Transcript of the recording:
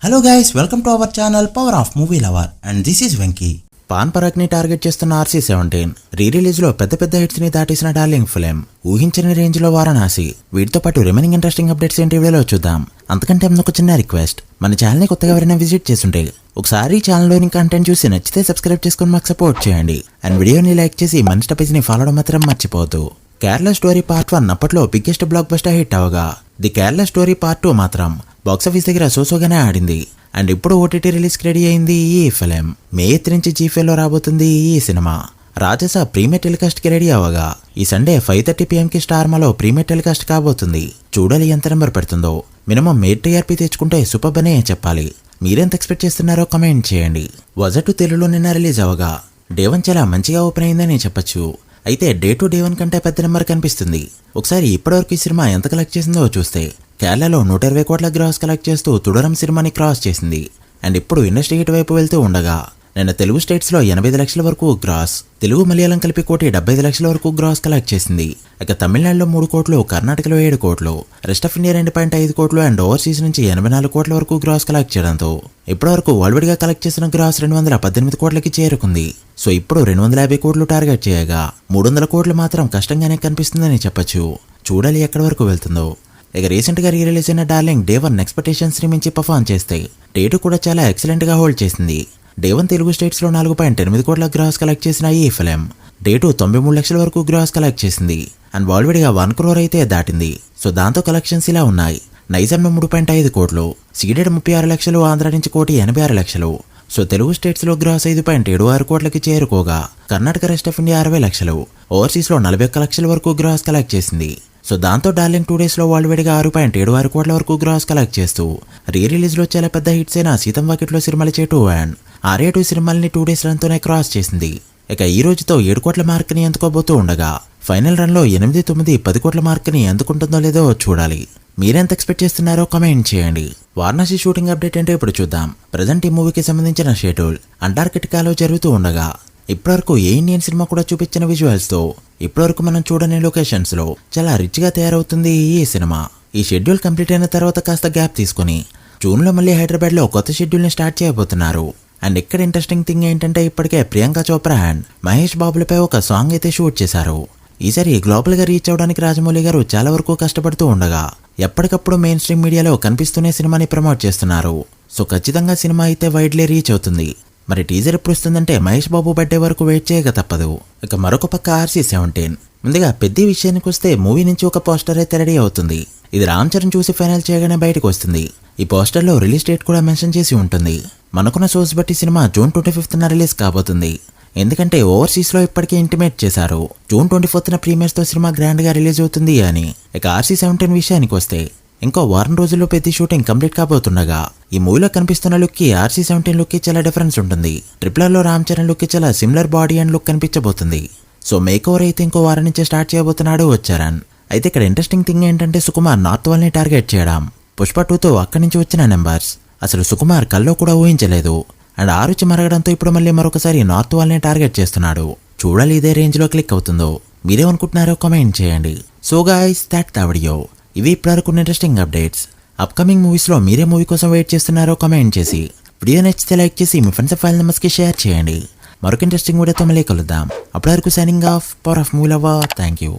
Hello guys, welcome to our channel power of movie lover and this is Venky. Pan Parag ని target చేస్తున్న RC-17 re release లో పెద్ద పెద్ద hits ని దాటేసిన darling film. ఊహించిన రేంజ్ లో వారణాసి. వీటితో పాటు రిమైనింగ్ ఇంట్రెస్టింగ్ అప్డేట్స్ ఏంటి వీడియోలో చూద్దాం. అంతకంటే ఒక చిన్న రిక్వెస్ట్, మన ఛానల్ ని కొత్తగా ఎవరైనా విజిట్ చేస్తుంటే ఒకసారి ఛానల్లోని కంటెంట్ చూసి నచ్చితే సబ్స్క్రైబ్ చేసుకుని మాకు సపోర్ట్ చేయండి. అండ్ వీడియోని లైక్ చేసి మన స్టేజ్ ని ఫాలో మాత్రం మర్చిపోవద్దు. కేరళ స్టోరీ పార్ట్ 1 అప్పట్లో బిగ్గెస్ట్ బ్లాక్ బస్టర్ హిట్ అవగా ది కేరళ స్టోరీ పార్ట్ 2 మాత్రం బాక్సాఫీస్ దగ్గర సోసోగానే ఆడింది. అండ్ ఇప్పుడు ఓటీటీ రిలీజ్ రెడీ అయింది ఈ ఫిలిం. మే 8 నుంచి జీఫేలో రాబోతుంది ఈ సినిమా. రాజసా ప్రీమియర్ టెలికాస్ట్ కి రెడీ అవగా ఈ సండే 5:30 PM కి స్టార్మాలో ప్రీమియర్ టెలికాస్ట్ కాబోతుంది. చూడాలి ఎంత నెంబర్ పెడుతుందో. మినిమం 8 TRP తెచ్చుకుంటే సూపర్ అనే చెప్పాలి. మీరెంత ఎక్స్పెక్ట్ చేస్తున్నారో కమెంట్ చేయండి. వజటు తెలుగులో నిన్న రిలీజ్ అవగా డే 1 చాలా మంచిగా ఓపెన్ అయిందని చెప్పొచ్చు. అయితే డే 2 డే 1 కంటే పెద్ద నెంబర్ కనిపిస్తుంది. ఒకసారి ఇప్పటివరకు ఈ సినిమా ఎంత కలెక్ట్ చేసిందో చూస్తే కేరళలో 120 కోట్ల గ్రాస్ కలెక్ట్ చేస్తూ తుడరం సినిమాని క్రాస్ చేసింది. అండ్ ఇప్పుడు ఇండస్ట్రీ హిట్ వైపు వెళ్తూ ఉండగా నిన్న తెలుగు స్టేట్స్ లో 85 లక్షల వరకు గ్రాస్, తెలుగు మలయాళం కలిపి 175 లక్షల వరకు గ్రాస్ కలెక్ట్ చేసింది. ఇక తమిళనాడులో 3 కోట్లు, కర్ణాటకలో 7 కోట్లు, రెస్ట్ ఆఫ్ ఇండియా 2.5 కోట్లు అండ్ ఓవర్సీస్ నుంచి 84 కోట్ల వరకు గ్రాస్ కలెక్ట్ చేయడంతో ఇప్పటివరకు వరల్డ్ గా కలెక్ట్ చేసిన గ్రాస్ 218 కోట్లకి చేరుకుంది. సో ఇప్పుడు 250 కోట్లు టార్గెట్ చేయగా 300 కోట్లు మాత్రం కష్టంగానే కనిపిస్తుందని చెప్పొచ్చు. చూడాలి ఎక్కడి వరకు వెళ్తుందో. ఇక రీసెంట్ గా రిలీజ్ అయిన డార్లింగ్ డే 1 ఎక్స్పెక్టేషన్స్ ని మించి పర్ఫార్మ్ చేస్తే డే 2 కూడా చాలా ఎక్సలెంట్ గా హోల్డ్ చేసింది. డే 1 తెలుగు స్టేట్స్ లో 4.8 కోట్ల గ్రాస్ కలెక్ట్ చేసిన ఈ ఫిలిం డే 2 93 లక్షల వరకు గ్రాస్ కలెక్ట్ చేసింది. అండ్ బాలీవుడ్ గా 1 crore అయితే దాటింది. సో దాంతో కలెక్షన్స్ ఇలా ఉన్నాయి. నైజాం 3.5 కోట్లు, సీడెడ్ 36 లక్షలు, ఆంధ్ర నుంచి 186 లక్షలు. సో తెలుగు స్టేట్స్ లో గ్రాస్ 5.76 కోట్లకి చేరుకోగా కర్ణాటక రెస్ట్ ఆఫ్ ఇండియా 60 లక్షలు, ఓవర్సీస్ లో 41 లక్షల వరకు గ్రాస్ కలెక్ట్ చేసింది. సో దాంతో డార్లింగ్ 2 days లో వరల్డ్ వైడ్ గా 6.76 కోట్ల వరకు గ్రాస్ కలెక్ట్ చేస్తూ రీ రిలీజ్ లో చాలా పెద్ద హిట్స్ అయిన సీతం వాకిట్లో సినిమాల చేటు అండ్ ఆర్య2 సినిమాల్ని 2 days రన్ తోనే క్రాస్ చేసింది. ఇక ఈ రోజుతో 7 కోట్ల మార్క్ ని అందుకోబోతూ ఉండగా ఫైనల్ రన్ లో 8, 9, 10 కోట్ల మార్క్ ని అందుకుంటుందో లేదో చూడాలి. మీరెంత ఎక్స్పెక్ట్ చేస్తున్నారో కమెంట్ చేయండి. వారణాసి షూటింగ్ అప్డేట్ ఏంటో ఇప్పుడు చూద్దాం. ప్రజెంట్ ఈ మూవీకి సంబంధించిన షెడ్యూల్ అంటార్కిటికాలో జరుగుతూ ఉండగా ఇప్పటివరకు ఏ ఇండియన్ సినిమా కూడా చూపించిన విజువల్స్ తో ఇప్పటివరకు మనం చూడని లొకేషన్స్ లో చాలా రిచ్ గా తయారవుతుంది ఈ సినిమా. ఈ షెడ్యూల్ కంప్లీట్ అయిన తర్వాత కాస్త గ్యాప్ తీసుకుని జూన్ లో మళ్ళీ హైదరాబాద్ లో కొత్త షెడ్యూల్ ని స్టార్ట్ చేయబోతున్నారు. అండ్ ఇక్కడ ఇంట్రెస్టింగ్ థింగ్ ఏంటంటే ఇప్పటికే ప్రియాంక చోప్రా అండ్ మహేష్ బాబులపై ఒక సాంగ్ అయితే షూట్ చేశారు. ఈసారి గ్లోబల్ గా రీచ్ అవడానికి రాజమౌళి గారు చాలా వరకు కష్టపడుతూ ఉండగా ఎప్పటికప్పుడు మెయిన్ స్ట్రీమ్ మీడియాలో కనిపిస్తూనే సినిమాని ప్రమోట్ చేస్తున్నారు. సో ఖచ్చితంగా సినిమా అయితే వైడ్లీ రీచ్ అవుతుంది. మరి టీజర్ ఎప్పుడు వస్తుందంటే మహేష్ బాబు బర్త్డే వరకు వెయిట్ చేయక తప్పదు. ఇక మరొక పక్క RC-17. ముందుగా పెద్ద విషయానికి వస్తే మూవీ నుంచి ఒక పోస్టర్ అయితే రెడీ అవుతుంది. ఇది రామ్ చరణ్ చూసి ఫైనల్ చేయగానే బయటకు వస్తుంది. ఈ పోస్టర్ లో రిలీజ్ డేట్ కూడా మెన్షన్ చేసి ఉంటుంది. మనకున్న సోర్స్ బట్టి సినిమా June 25th రిలీజ్ కాబోతుంది. ఎందుకంటే ఓవర్సీస్ లో ఇప్పటికే ఇంటిమేట్ చేశారు June 24th ప్రీమియర్స్ తో సినిమా గ్రాండ్ గా రిలీజ్ అవుతుంది అని. ఇక RC-17 విషయానికి వస్తే ఇంకో వారం రోజుల్లో ప్రతి షూటింగ్ కంప్లీట్ కాబోతుండగా ఈ మూవీలో కనిపిస్తున్న లుక్ కి RC-17 లుక్ కి చాలా డిఫరెన్స్ ఉంటుంది. ట్రిపులర్ లో రామ్ చరణ్ లుక్ కి చాలా సిమిలర్ బాడీ అండ్ లుక్ కనిపించబోతుంది. సో మేక్ ఓవర్ అయితే ఇంకో వారం నుంచి స్టార్ట్ చేయబోతున్నాడు చరణ్. అయితే ఇక్కడ ఇంట్రెస్టింగ్ థింగ్ ఏంటంటే సుకుమార్ నార్త్ వాళ్ళని టార్గెట్ చేయడం. పుష్ప 2తో అక్కడి నుంచి వచ్చిన నెంబర్స్ అసలు సుకుమార్ కల్లో కూడా ఊహించలేదు. అండ్ ఆ రుచి మరగడంతో ఇప్పుడు మళ్ళీ మరొకసారి నార్త్ వాళ్ళని టార్గెట్ చేస్తున్నాడు. చూడాలి ఇదే రేంజ్ లో క్లిక్ అవుతుందో. మీరేమనుకుంటున్నారో కామెంట్ చేయండి. So guys, that the video. ఇవి ఇప్పటివరకు ఇంట్రెస్టింగ్ అప్డేట్స్. అప్కమింగ్ మూవీస్ లో మీరే మూవీ కోసం వెయిట్ చేస్తున్నారో కామెంట్ చేసి వీడియో నచ్చితే లైక్ చేసి మీ ఫ్రెండ్స్ ఫైల్ నెంబర్స్ కి షేర్ చేయండి. మరొక ఇంట్రెస్టింగ్ వీడియోతో మళ్ళీ కలుద్దాం. అప్పటి వరకు signing off. Power of movie lover. Thank you.